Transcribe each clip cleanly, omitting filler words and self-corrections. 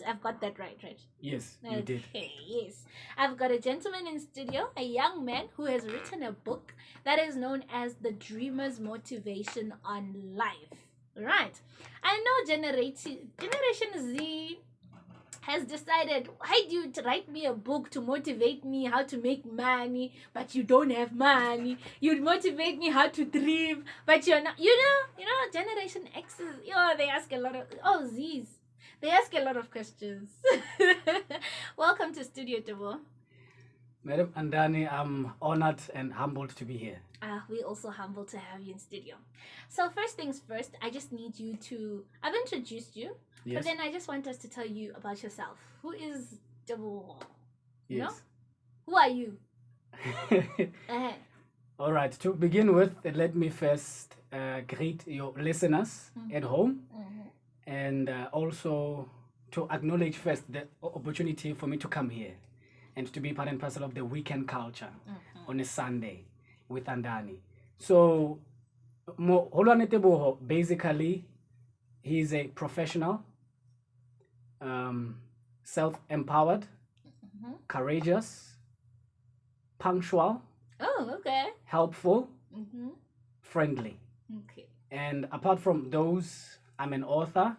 I've got that right, right? Yes, you did. Okay, yes. I've got a gentleman in studio, a young man who has written a book that is known as The Dreamer's Motivation on Life. Right. I know Generation Z has decided, why do you write me a book to motivate me how to make money, but you don't have money? You'd motivate me how to dream, but you're not. Generation X's, they ask a lot of, Z's. They ask a lot of questions. Welcome to Studio Tabo. Madam Andani, I'm honored and humbled to be here. We're also humbled to have you in studio. So first things first, I just need you to, I've introduced you, Yes. but then I just want us to tell you about yourself. Who is Tabo? You know? Yes. Who are you? All right. To begin with, let me first greet your listeners at home, and also to acknowledge first the opportunity for me to come here and to be part and parcel of the weekend culture on a Sunday with Andani. So, Holwane Teboho, basically, he's a professional, self-empowered, courageous, punctual, okay. helpful, friendly. Okay. And apart from those, I'm an author,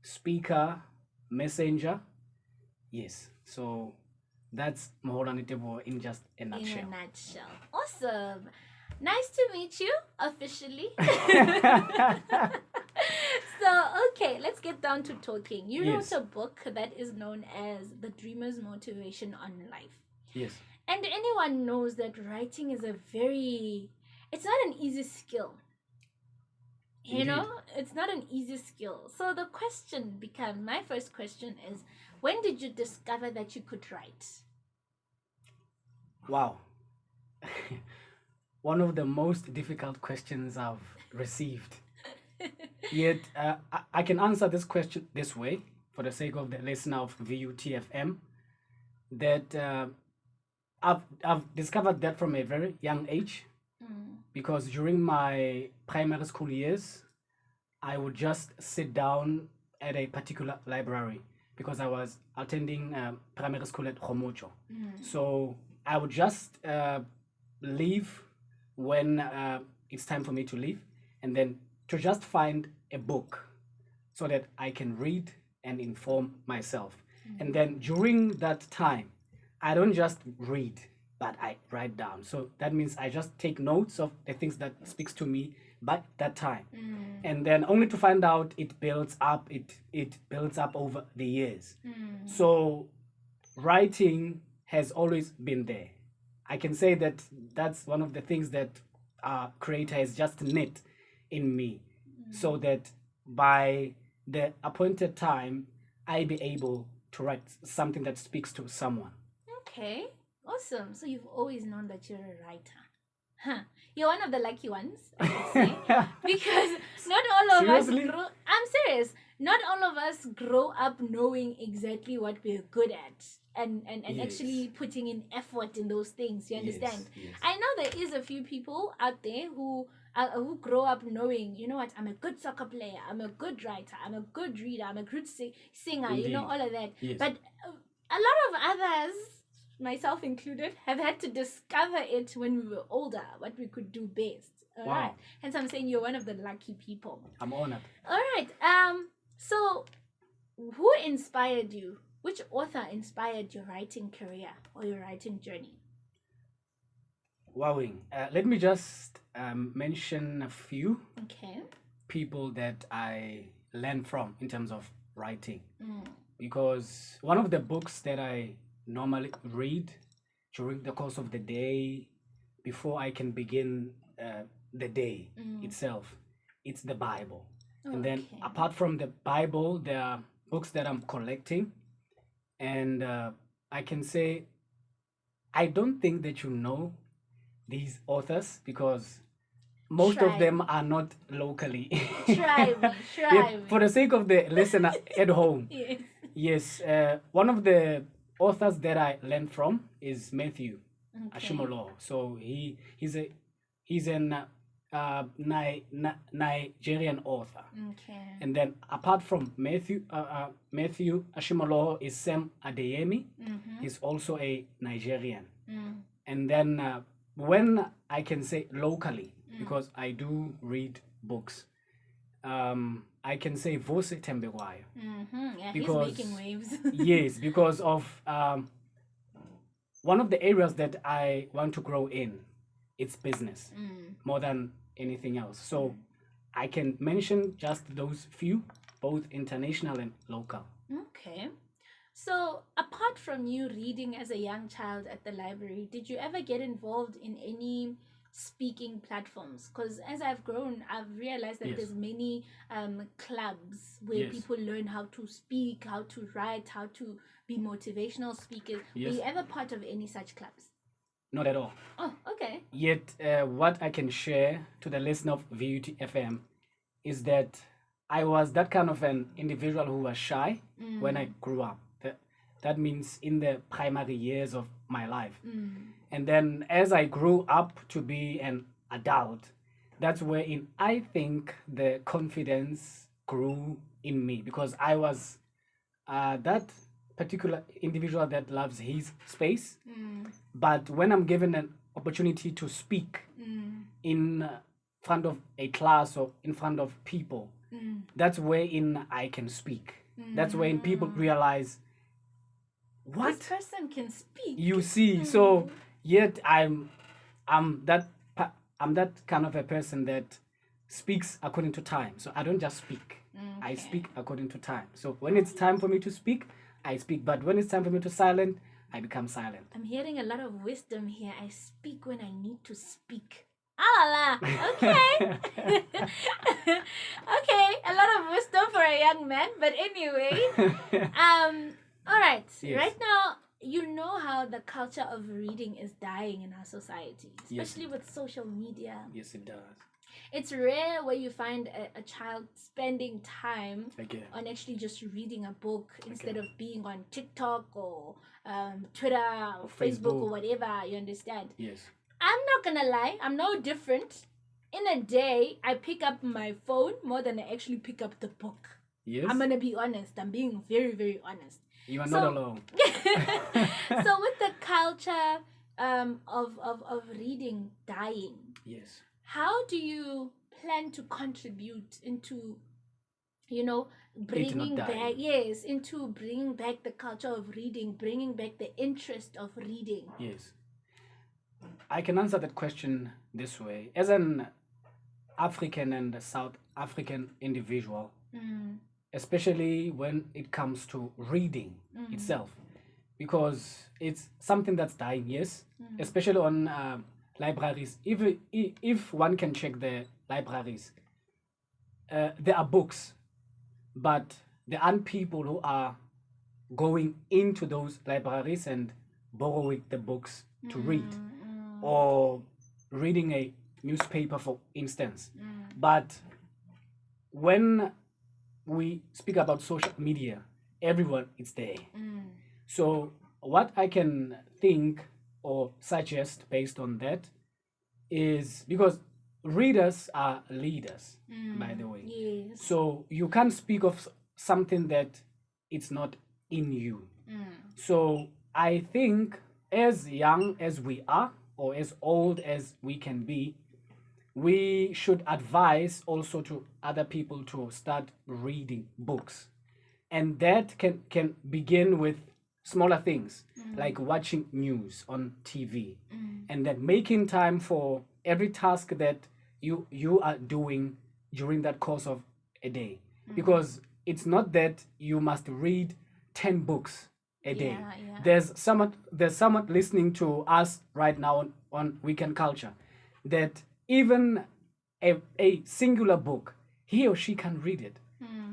speaker, messenger. Yes. So that's Moholani Tebo in just a nutshell. In a nutshell. Awesome. Nice to meet you officially. So, okay, let's get down to talking. You Yes. wrote a book that is known as The Dreamer's Motivation on Life. Yes. And anyone knows that writing is it's not an easy skill. You Indeed. know, it's not an easy skill. So the question becomes, my first question is, when did you discover that you could write? Wow. One of the most difficult questions I've received. Yet, I can answer this question this way for the sake of the listener of VUTFM, that I've discovered that from a very young age, because during my primary school years, I would just sit down at a particular library because I was attending primary school at Homocho. So I would just leave when it's time for me to leave, and then to just find a book so that I can read and inform myself. And then during that time, I don't just read, but I write down. So that means I just take notes of the things that speaks to me by that time. And then only to find out it builds up, it builds up over the years. So writing has always been there. I can say that that's one of the things that our creator has just knit in me, so that by the appointed time, I be able to write something that speaks to someone. Okay, awesome. So you've always known that you're a writer. Huh. You're one of the lucky ones, I would say. Because not all of Seriously? us grow... I'm serious. Not all of us grow up knowing exactly what we're good at and Yes. actually putting in effort in those things. You understand? Yes. I know there is a few people out there who grow up knowing, you know what, I'm a good soccer player, I'm a good writer, I'm a good reader, I'm a good singer, you know, Indeed. all of that. Yes. But a lot of others, myself included, have had to discover it when we were older, what we could do best. All Wow. right. Hence, I'm saying you're one of the lucky people. I'm honored. All right. So who inspired you? Which author inspired your writing career or your writing journey? Wowing. Let me just mention a few Okay. people that I learned from in terms of writing. Because one of the books that I normally read during the course of the day before I can begin the day itself, it's the Bible. And then Okay. apart from the Bible, there are books that I'm collecting. And I can say, I don't think that you know these authors because most Try of them are not locally. Try me. Try Yeah, me. for the sake of the listener at home. Yes. Yes, one of the authors that I learned from is Matthew Okay. Ashimolo. So he's an Nigerian author. Okay. And then apart from Matthew Ashimolowo is Sam Adeyemi. He's also a Nigerian. And then when I can say locally, because I do read books, I can say Vose Tembekwayo. Yeah, Because he's making waves. yes, because of one of the areas that I want to grow in, it's business more than anything else. So I can mention just those few, both international and local. Okay. So, apart from you reading as a young child at the library, did you ever get involved in any speaking platforms? Because as I've grown, I've realized that Yes. there's many clubs where Yes. people learn how to speak, how to write, how to be motivational speakers. Yes. Were you ever part of any such clubs? Not at all. Oh, okay. Yet, what I can share to the listener of VUT FM is that I was that kind of an individual who was shy when I grew up. That means in the primary years of my life. And then as I grew up to be an adult, that's wherein I think the confidence grew in me, because I was that particular individual that loves his space. But when I'm given an opportunity to speak in front of a class or in front of people, that's wherein I can speak. That's when people realize, what? This person can speak. You see, so yet I'm that kind of a person that speaks according to time. So I don't just speak. I speak according to time. So when it's time for me to speak, I speak. But when it's time for me to silent, I become silent. I'm hearing a lot of wisdom here. I speak when I need to speak. Ah, okay. Okay, a lot of wisdom for a young man. But anyway, all right. Yes. Right now, you know how the culture of reading is dying in our society, Yes. especially with social media. Yes, it does. It's rare where you find a child spending time Okay. on actually just reading a book instead of being on TikTok or Twitter or Facebook or Facebook. whatever. You understand? Yes. I'm not gonna lie, I'm no different. In a day, I pick up my phone more than I actually pick up the book. Yes. I'm gonna be honest. I'm being very, very honest. You are So- not alone. So with the culture of reading dying, Yes. how do you plan to contribute into, bringing dying. back, into bringing back the culture of reading, bringing back the interest of reading? Yes. I can answer that question this way. As an African and South African individual, especially when it comes to reading itself, because it's something that's dying, yes, especially on libraries. If one can check the libraries, there are books, but there aren't people who are going into those libraries and borrowing the books to read, or reading a newspaper, for instance. But when we speak about social media, everyone is there. So what I can think or suggest based on that is, because readers are leaders, by the way. Yes. So you can't speak of something that it's not in you. So I think as young as we are, or as old as we can be, we should advise also to other people to start reading books. And that can begin with smaller things, like watching news on TV, and then making time for every task that you are doing during that course of a day. Because it's not that you must read 10 books a day. Yeah. There's someone listening to us right now on Weekend Culture that even a singular book, he or she can read it.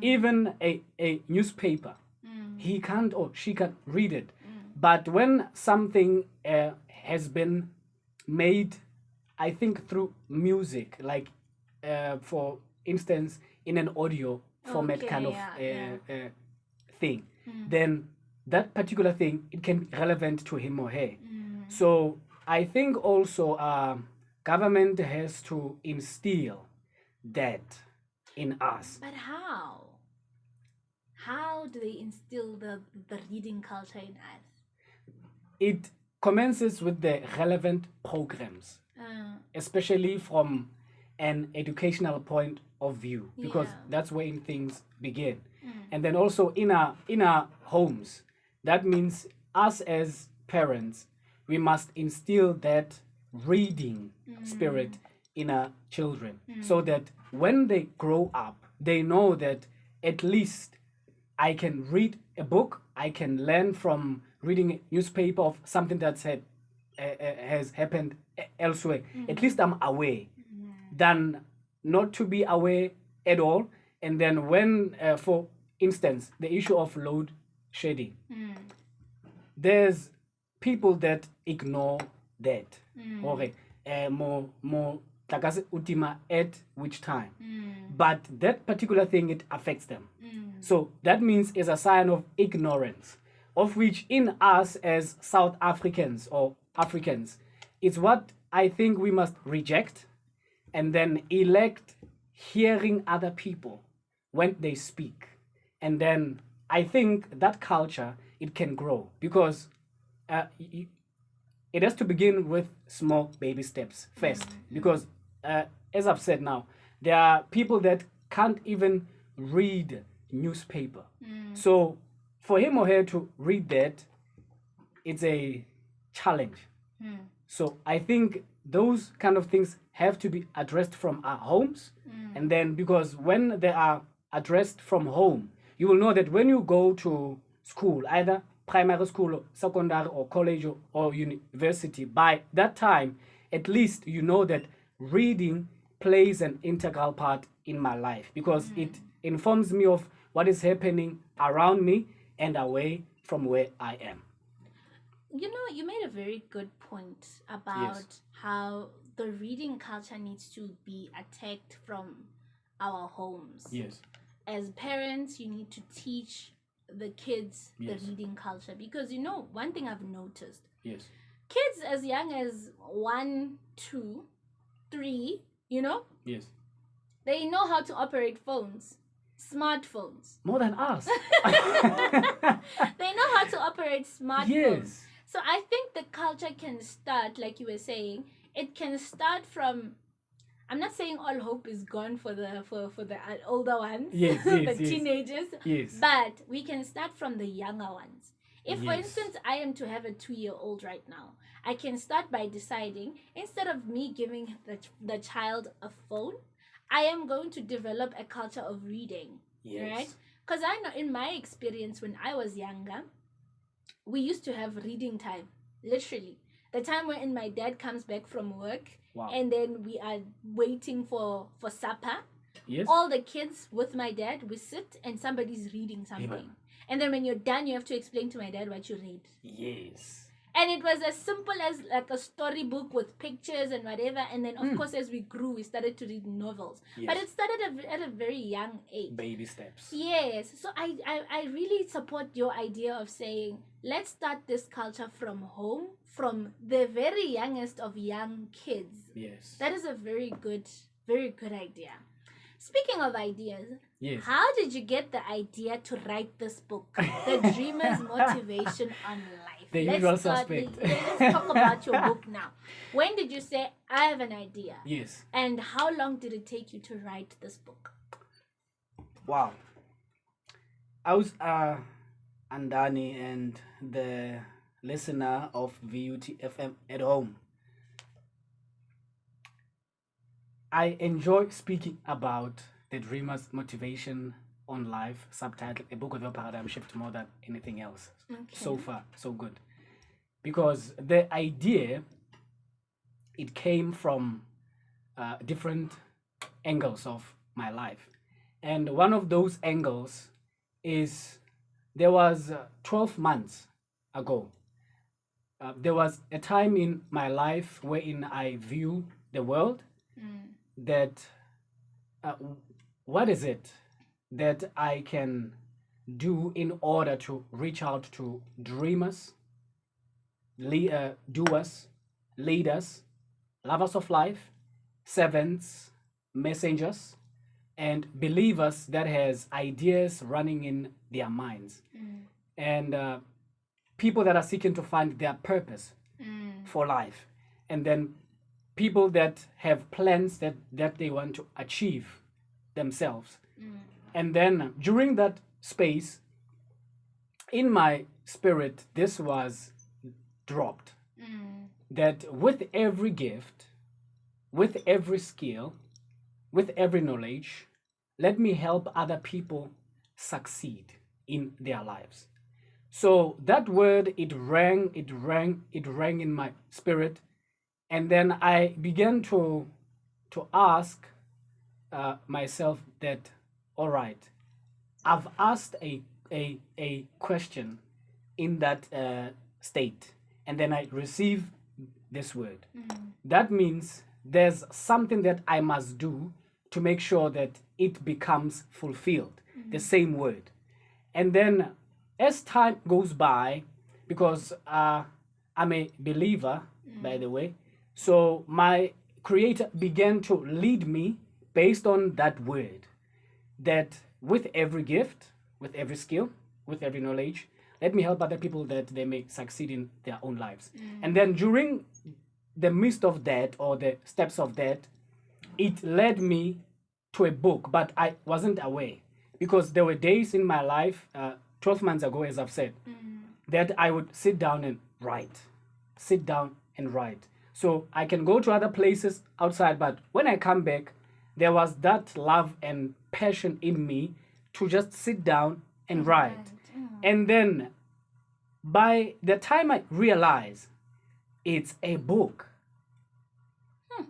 Even a newspaper, he can't or she can read it. But when something has been made, I think through music, like for instance, in an audio format Okay, kind of yeah. thing, then that particular thing, it can be relevant to him or her. So I think also government has to instill that in us. But how? How do they instill the reading culture in us? It commences with the relevant programs, especially from an educational point of view, because Yeah. that's when things begin. And then also in our homes, that means us as parents, we must instill that reading spirit in our children, so that when they grow up, they know that at least I can read a book, I can learn from reading a newspaper of something that's has happened elsewhere. At least I'm aware than not to be aware at all. And then when, for instance, the issue of load shedding, there's people that ignore that. Okay, more tlakase utima at which time, but that particular thing, it affects them. So that means is a sign of ignorance, of which in us as South Africans or Africans, it's what I think we must reject, and then elect hearing other people when they speak. And then I think that culture, it can grow, because it has to begin with small baby steps first. Because as I've said now, there are people that can't even read newspaper. So for him or her to read that, it's a challenge. So I think those kind of things have to be addressed from our homes. And then, because when they are addressed from home, you will know that when you go to school, either primary school or secondary or college or university, by that time, at least you know that reading plays an integral part in my life, because it informs me of what is happening around me and away from where I am. You know, you made a very good point about how the reading culture needs to be attacked from our homes. Yes. As parents, you need to teach the kids the Yes. reading culture, because you know, one thing I've noticed, Yes. kids as young as 1, 2, 3, you know, Yes. they know how to operate phones, smartphones. More than us. They know how to operate smartphones. Yes. So I think the culture can start, like you were saying, it can start from. I'm not saying all hope is gone for the older ones, Yes, the yes, yes. teenagers, Yes. but we can start from the younger ones. If, for Yes. instance, I am to have a 2-year-old right now, I can start by deciding, instead of me giving the child a phone, I am going to develop a culture of reading, Yes. right? Because I know in my experience when I was younger, we used to have reading time, literally. The time when my dad comes back from work, Wow. and then we are waiting for supper. Yes. All the kids with my dad, we sit and somebody's reading something. Amen. And then when you're done, you have to explain to my dad what you read. Yes. And it was as simple as like a storybook with pictures and whatever. And then, of course, as we grew, we started to read novels. Yes. But it started at a very young age. Baby steps. Yes. So I really support your idea of saying, let's start this culture from home, from the very youngest of young kids. Yes. That is a very good idea. Speaking of ideas, Yes. how did you get the idea to write this book, The Dreamer's Motivation on Life? The usual suspect. Let's talk about your book now. When did you say, I have an idea? Yes. And how long did it take you to write this book? Wow. I was Andani and the listener of VUT FM at home. I enjoy speaking about the dreamer's motivation on life, subtitled A Book of Your Paradigm Shift, more than anything else. Okay. So far, so good. Because the idea, it came from different angles of my life. And one of those angles is there was 12 months ago. There was a time in my life wherein I view the world that what is it that I can do in order to reach out to dreamers, doers, leaders, lovers of life, servants, messengers, and believers that has ideas running in their minds, and people that are seeking to find their purpose for life, and then people that have plans that they want to achieve themselves. And then during that space, in my spirit, this was dropped, that with every gift, with every skill, with every knowledge, let me help other people succeed in their lives. So that word, it rang in my spirit, and then I began to ask myself that, all right, I've asked a question in that state, and then I receive this word. That means there's something that I must do to make sure that it becomes fulfilled, the same word. And then as time goes by, because I'm a believer, by the way, so my creator began to lead me based on that word, that with every gift, with every skill, with every knowledge, let me help other people that they may succeed in their own lives. And then during the midst of that, or the steps of that, it led me to a book, but I wasn't aware, because there were days in my life, 12 months ago, as I've said, that I would sit down and write. Sit down and write. So I can go to other places outside, but when I come back, there was that love and passion in me to just sit down and write. And then by the time I realize it's a book,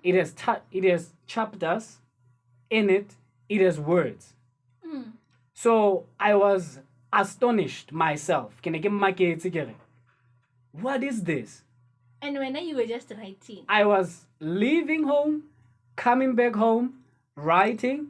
it has chapters in it, it has words. So I was astonished myself. Can I get my kids together? What is this? And when you were just writing? I was leaving home, coming back home, writing,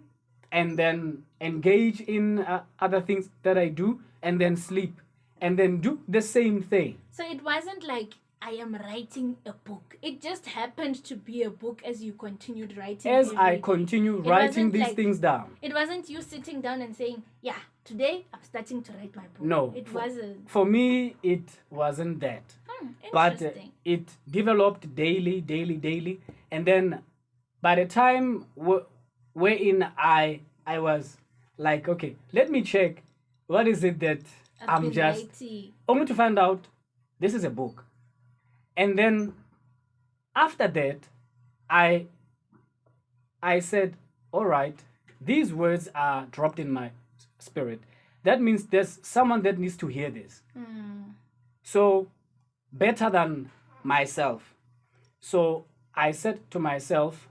and then engage in other things that I do, and then sleep, and then do the same thing. So it wasn't like I am writing a book. It just happened to be a book as you continued writing. As I continue writing these things down. It wasn't you sitting down and saying, yeah, today I'm starting to write my book. No. It wasn't. For me, it wasn't that. But it developed daily. And then by the time wherein I was like, okay, let me check what is it that I'm just writing. Only to find out this is a book. And then after that, I said, all right, these words are dropped in my spirit. That means there's someone that needs to hear this. So better than myself. So I said to myself,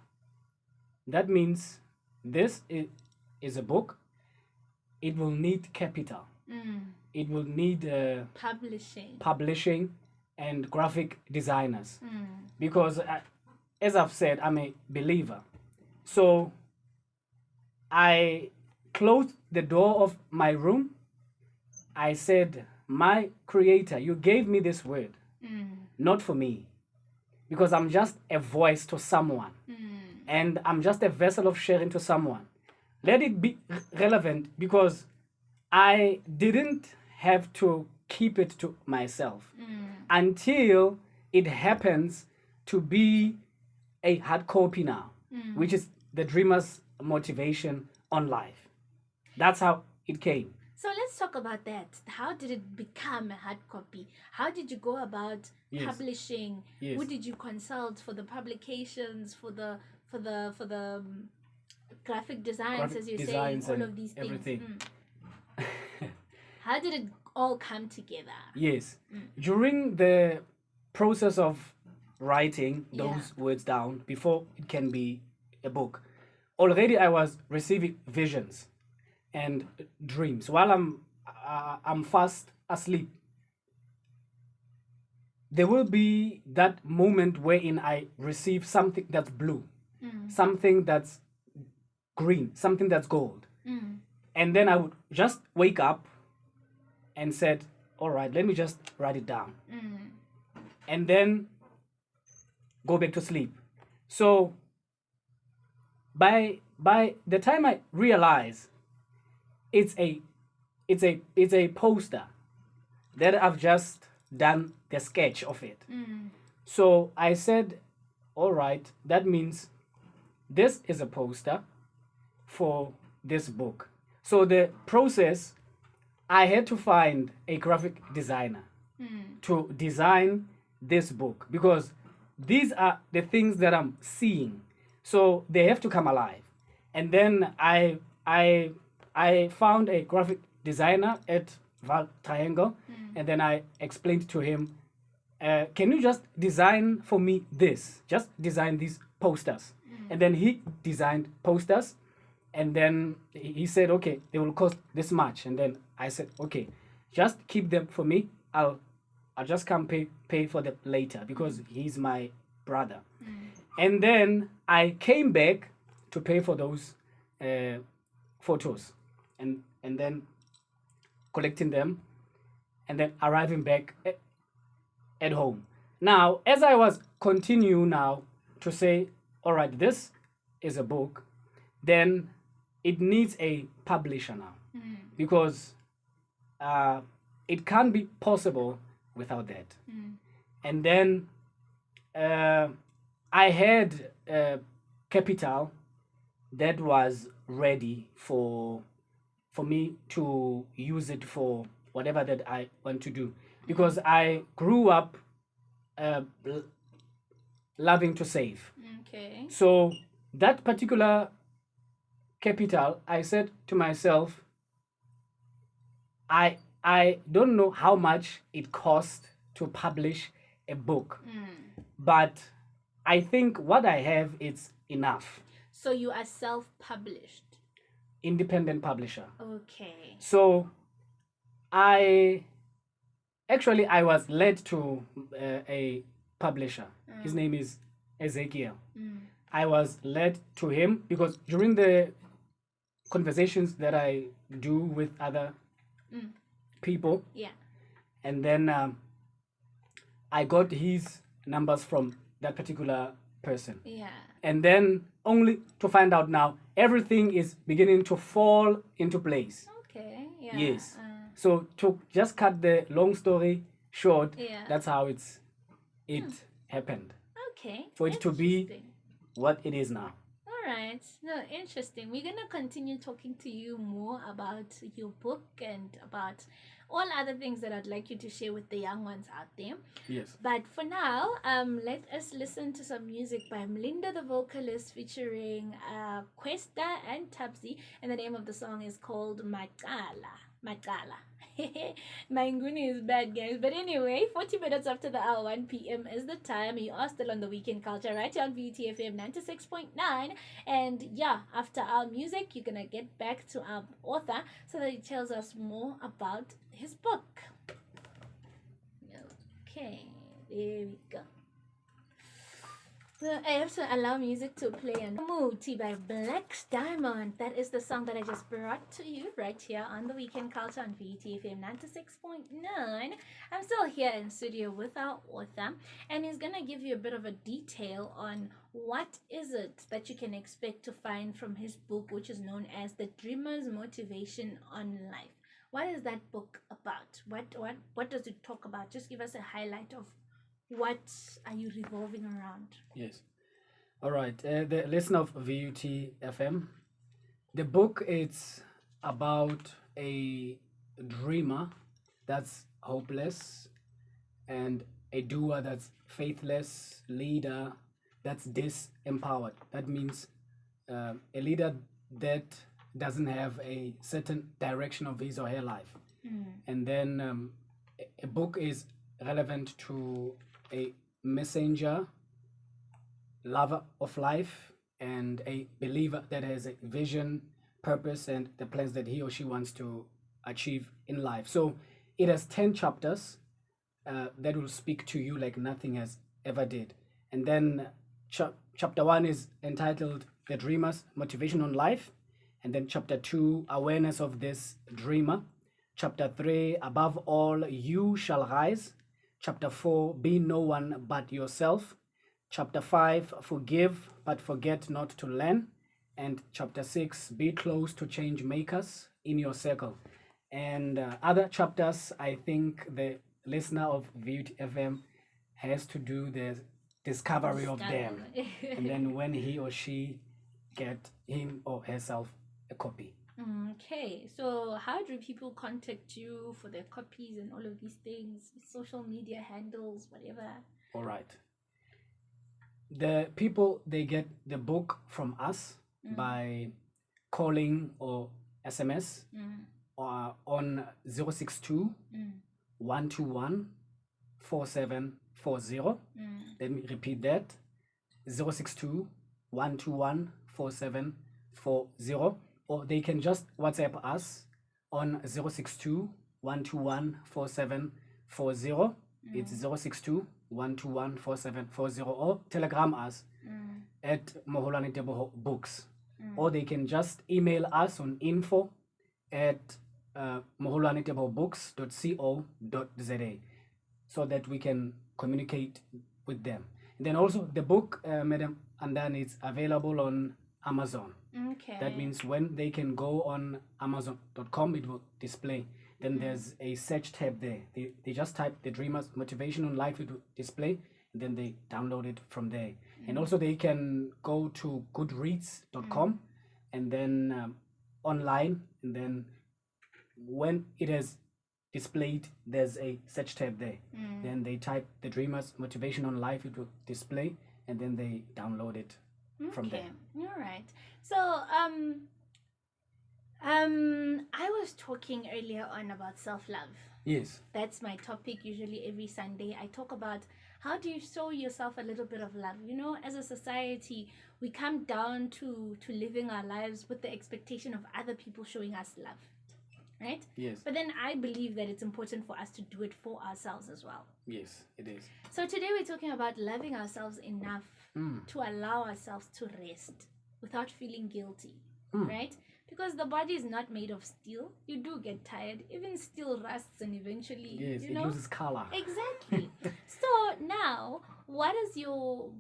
that means this is a book. It will need capital. It will need publishing and graphic designers. Because as I've said, I'm a believer. So I closed the door of my room. I said, my creator, you gave me this word, not for me, because I'm just a voice to someone, and I'm just a vessel of sharing to someone. Let it be relevant, because I didn't have to keep it to myself until it happens to be a hard copy now, which is the dreamer's motivation on life. That's how it came. So let's talk about that. How did it become a hard copy? How did you go about publishing? Yes. Who did you consult for the publications, for the graphic designs, as you're saying, all of these everything. things? How did it all come together? Yes. During the process of writing those words down, before it can be a book, already I was receiving visions and dreams while I'm fast asleep. There will be that moment wherein I receive something that's blue, something that's green, something that's gold. And then I would just wake up and said, all right, let me just write it down. And then go back to sleep. So by the time I realize it's a poster that I've just done the sketch of it. So I said, all right, that means this is a poster for this book. So the process, I had to find a graphic designer to design this book, because these are the things that I'm seeing. So they have to come alive. And then I found a graphic designer at Val Triangle, and then I explained to him, can you just design for me this? Just design these posters. And then he designed posters, and then he said, okay, they will cost this much. And then I said, okay, just keep them for me. I'll just come pay for them later, because he's my brother. And then I came back to pay for those photos, and then collecting them, and then arriving back at home. Now, as I was continue now to say, all right, this is a book, then it needs a publisher now, because it can't be possible without that. And then I had capital that was ready for me to use it for whatever that I want to do, because I grew up loving to save. Okay. So that particular capital, I said to myself, I don't know how much it cost to publish a book, but I think what I have is enough. So you are self-published. Independent publisher. Okay. So I was led to a publisher. His name is Ezekiel. I was led to him because during the conversations that I do with other people, and then I got his numbers from that particular person. And then only to find out now everything is beginning to fall into place. Okay. Yes. So to just cut the long story short, that's how it happened. Okay. For it to be what it is now. All right. No, interesting. We're gonna continue talking to you more about your book and about all other things that I'd like you to share with the young ones out there. Yes. But for now, let us listen to some music by Melinda the vocalist featuring Questa and Tabzi, and the name of the song is called Makala. My Nguni is bad, guys. But anyway, 40 minutes after the hour, 1 p.m. is the time. You are still on the Weekend Culture right here on VUTFM 96.9. And yeah, after our music, you're going to get back to our author so that he tells us more about his book. Okay, there we go. So I have to allow music to play. And Muti by Black Diamond. That is the song that I just brought to you right here on the Weekend Culture on VTFM 96.9. I'm still here in studio with our author, and he's gonna give you a bit of a detail on what is it that you can expect to find from his book, which is known as The Dreamer's Motivation on Life. What is that book about? What does it talk about? Just give us a highlight of what are you revolving around? Yes. All right. The Lesson of VUT FM. The book is about a dreamer that's hopeless, and a doer that's faithless, leader that's disempowered. That means a leader that doesn't have a certain direction of his or her life. And then a book is relevant to a messenger, lover of life, and a believer that has a vision, purpose, and the plans that he or she wants to achieve in life. So it has 10 chapters that will speak to you like nothing has ever did. And then chapter 1 is entitled The Dreamer's Motivation on Life. And then chapter 2, Awareness of This Dreamer. Chapter 3, Above All, You Shall Rise. Chapter 4, Be No One But Yourself. Chapter 5, forgive but forget not to learn. And chapter 6, be close to change makers in your circle. And other chapters, I think the listener of VUT FM has to do the discovery of them. And then when he or she get him or herself a copy. Okay, so how do people contact you for their copies and all of these things? Social media handles, whatever. All right. The people, they get the book from us by calling or SMS on 062 121 4740. Let me repeat that. 062 121 4740. Or they can just WhatsApp us on 062 121 4740. It's 062 121 4740, or telegram us at Moholwane Teboho Books. Or they can just email us on info at moholwanetebobooks.co.za, so that we can communicate with them. And then also the book, Madam Andani, is available on Amazon. Okay. That means when they can go on Amazon.com, it will display. Then there's a search tab there. They just type the Dreamers Motivation on Life, it will display, and then they download it from there. And also they can go to goodreads.com and then online, and then when it is displayed, there's a search tab there. Then they type the Dreamers Motivation on Life, it will display, and then they download it from there. All right. So I was talking earlier on about self-love. Yes. That's my topic usually every Sunday. I talk about how do you show yourself a little bit of love. You know, as a society, we come down to living our lives with the expectation of other people showing us love, right? Yes. But then I believe that it's important for us to do it for ourselves as well. Yes, it is. So today we're talking about loving ourselves enough to allow ourselves to rest without feeling guilty, right? Because the body is not made of steel. You do get tired. Even steel rusts and eventually, Yes, you know? it loses color. Exactly. So now, what is your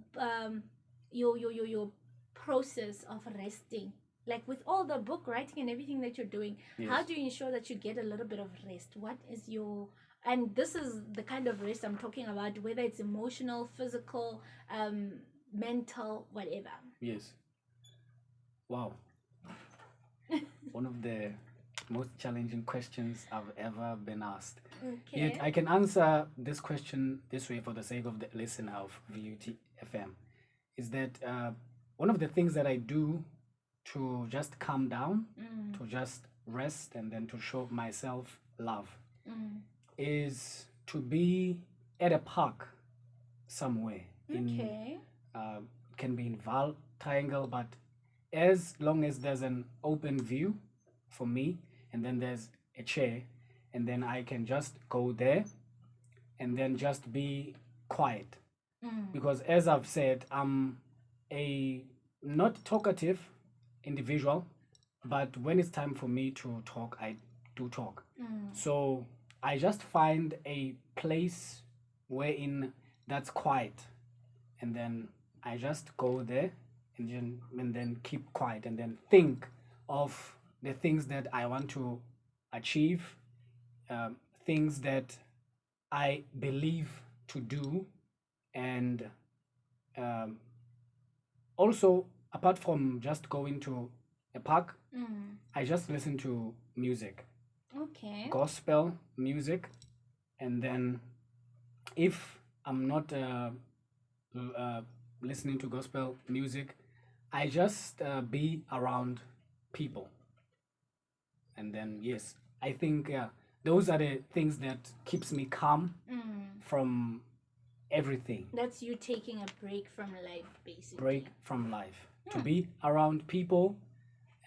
process of resting? Like with all the book writing and everything that you're doing, how do you ensure that you get a little bit of rest? What is your, and this is the kind of rest I'm talking about, whether it's emotional, physical, mental, whatever. Yes. Wow. One of the most challenging questions I've ever been asked. Okay. Yet I can answer this question this way for the sake of the listener of VUT FM. Is that one of the things that I do to just calm down, to just rest, and then to show myself love is to be at a park somewhere. Okay. It can be in Val Triangle, but as long as there's an open view for me, and then there's a chair, and then I can just go there and then just be quiet. Because as I've said, I'm a not talkative individual, but when it's time for me to talk, I do talk. So I just find a place wherein that's quiet, and then I just go there and then keep quiet, and then think of the things that I want to achieve, things that I believe to do, and also apart from just going to a park, I just listen to music. Okay. Gospel music, and then if I'm not listening to gospel music, I just be around people. And then yes, I think those are the things that keeps me calm from everything. That's you taking a break from life, basically. Break from life. To be around people,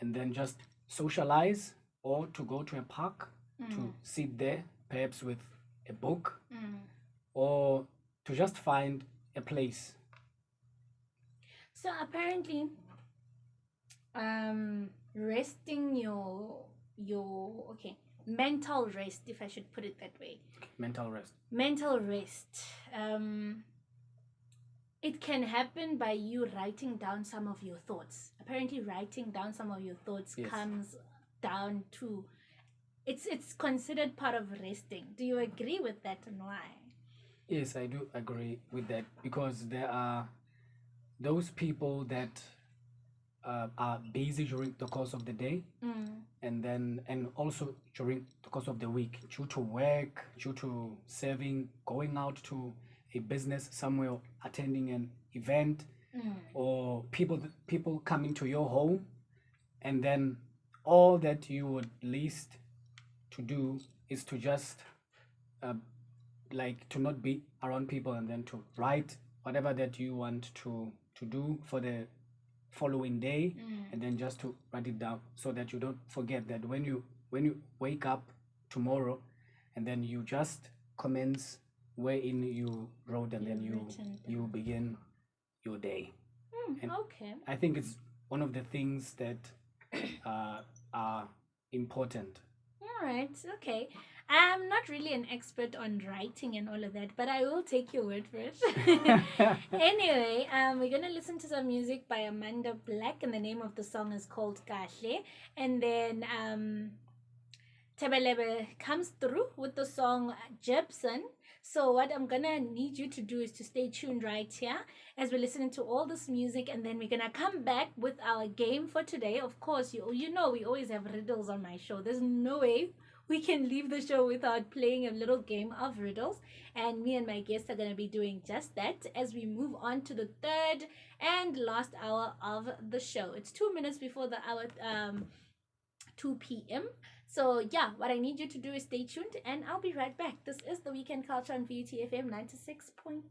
and then just socialize, or to go to a park to sit there, perhaps with a book, or to just find a place. So apparently, resting your mental rest, if I should put it that way. Mental rest. Mental rest. it can happen by you writing down some of your thoughts. Apparently, writing down some of your thoughts Yes. comes down to it's considered part of resting. Do you agree with that, and why? Yes, I do agree with that, because there are those people that are busy during the course of the day, and also during the course of the week, due to work, due to serving, going out to a business somewhere, attending an event, or people coming to your home, and then all that you would least to do is to just uh, like to not be around people, and then to write whatever that you want to do for the following day, and then just to write it down, so that you don't forget that when you wake up tomorrow, and then you just commence wherein you wrote, and then You've written you begin your day. And Okay. I think it's one of the things that are important. All right. Okay. I'm not really an expert on writing and all of that, but I will take your word for it. Anyway, we're gonna listen to some music by Amanda Black, and the name of the song is called Kahle. And then Tebelebe comes through with the song Jepson. So what I'm gonna need you to do is to stay tuned right here as we're listening to all this music, and then we're gonna come back with our game for today. Of course, you know we always have riddles on my show. There's no way we can leave the show without playing a little game of riddles, and me and my guests are gonna be doing just that as we move on to the third and last hour of the show. It's 2 minutes before the hour 2 p.m. So, yeah, what I need you to do is stay tuned, and I'll be right back. This is the Weekend Culture on VUTFM 96.9.